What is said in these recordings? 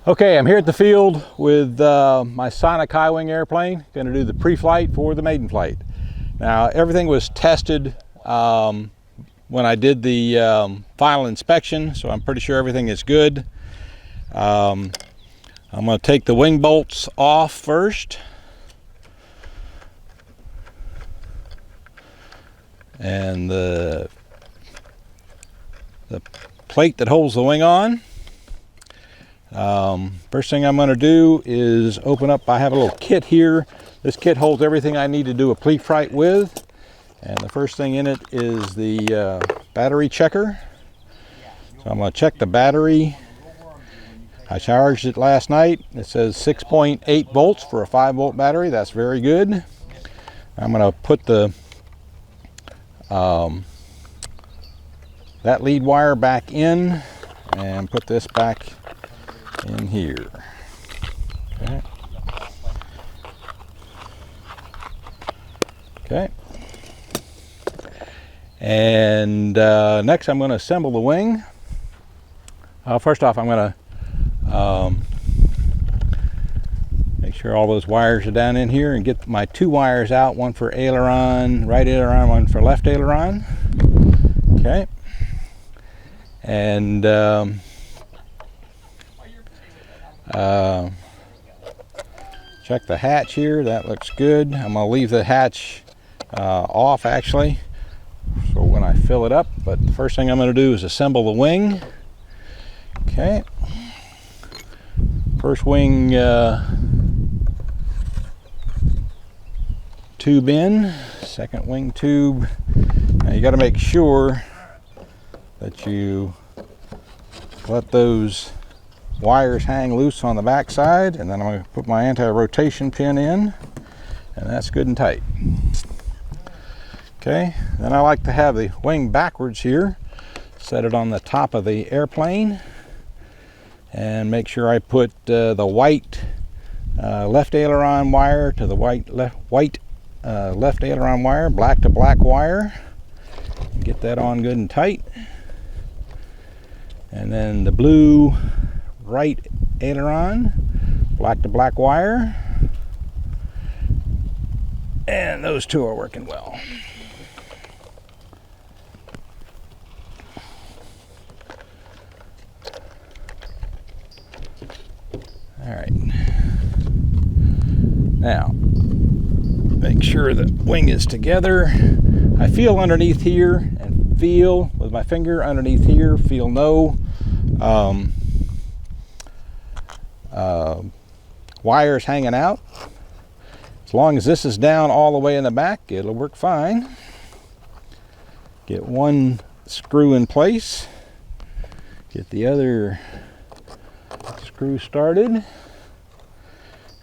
Okay, I'm here at the field with my Sonic high wing airplane. Going to do the pre-flight for the maiden flight. Now everything was tested when I did the final inspection, so I'm pretty sure everything is good. I'm going to take the wing bolts off first. And the plate that holds the wing on. First thing I'm going to do is open up. I have a little kit here. This kit holds everything I need to do a PreFlight with. And the first thing in it is the battery checker. So I'm going to check the battery. I charged it last night. It says 6.8 volts for a 5-volt battery. That's very good. I'm going to put the that lead wire back in and put this back in here. Okay. Okay. And next I'm going to assemble the wing. First off, I'm going to make sure all those wires are down in here and get my 2 wires out, one for aileron, right aileron, one for left aileron. Okay. And check the hatch here. That looks good. I'm going to leave the hatch off actually, so when I fill it up. But the first thing I'm going to do is assemble the wing. Okay. First wing tube in. Second wing tube. Now you got to make sure that you let those wires hang loose on the back side, and then I'm going to put my anti-rotation pin in, and that's good and tight. Okay, then I like to have the wing backwards here, set it on the top of the airplane, and make sure I put the white left aileron wire to the white left aileron wire, black to black wire, and get that on good and tight. And then the blue right aileron, black to black wire, and those 2 are working well. All right, now make sure the wing is together. I feel underneath here and feel with my finger underneath here, feel no wires hanging out. As long as this is down all the way in the back, it'll work fine. Get one screw in place, get the other screw started,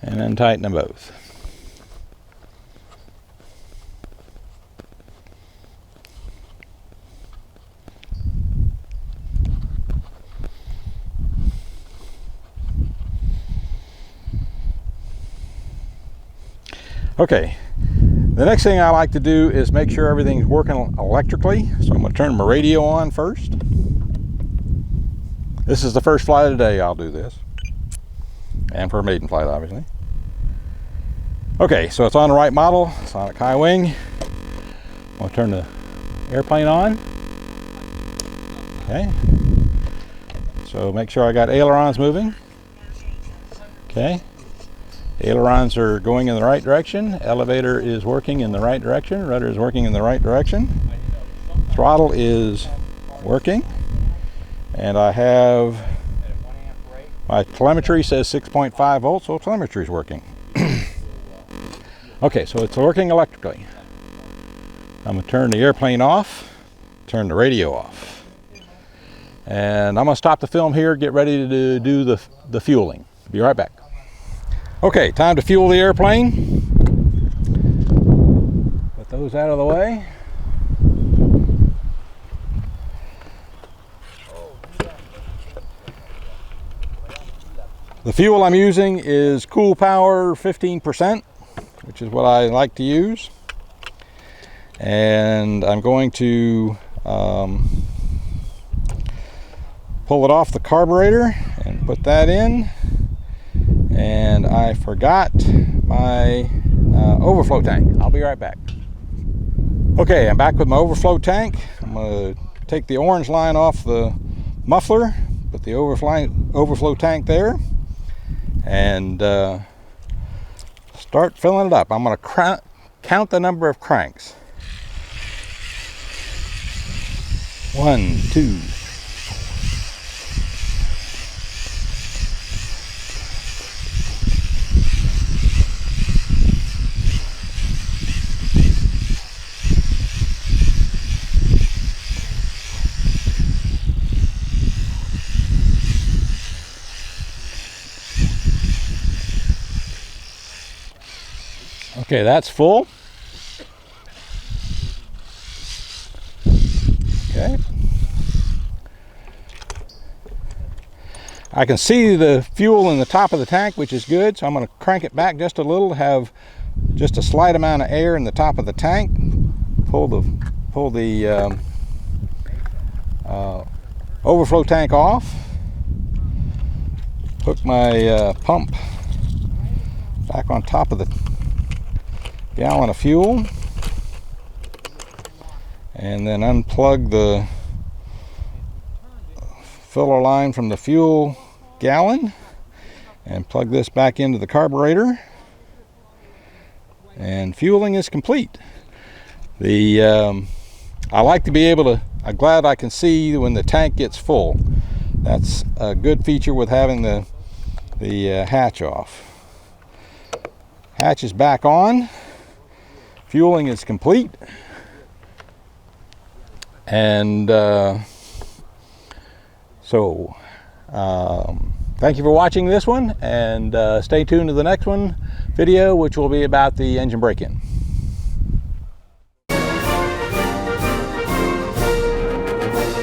and then tighten them both. Okay, the next thing I like to do is make sure everything's working electrically. So I'm going to turn my radio on first. This is the first flight of the day I'll do this. And for a maiden flight, obviously. Okay, so it's on the right model, Sonic high wing. I'm going to turn the airplane on. Okay. So make sure I got ailerons moving. Okay. Ailerons are going in the right direction. Elevator is working in the right direction. Rudder is working in the right direction. Throttle is working. And I have my telemetry says 6.5 volts, so telemetry is working. Okay, so it's working electrically. I'm going to turn the airplane off, turn the radio off. And I'm going to stop the film here, get ready to do the fueling. Be right back. Okay, time to fuel the airplane. Put those out of the way. The fuel I'm using is Cool Power 15%, which is what I like to use. And I'm going to pull it off the carburetor and put that in. and I forgot my overflow tank. I'll be right back. Okay, I'm back with my overflow tank. I'm going to take the orange line off the muffler, put the overflow tank there, and start filling it up. I'm going to count the number of cranks. 1, 2. Okay, that's full. Okay. I can see the fuel in the top of the tank, which is good, so I'm going to crank it back just a little to have just a slight amount of air in the top of the tank. Pull the overflow tank off. Hook my pump back on top of the gallon of fuel, and then unplug the filler line from the fuel gallon and plug this back into the carburetor, and fueling is complete. I like to be able to, I'm glad I can see when the tank gets full. That's a good feature with having the hatch off. Hatch is back on. Fueling is complete, and so thank you for watching this one, and stay tuned to the next video, which will be about the engine break-in.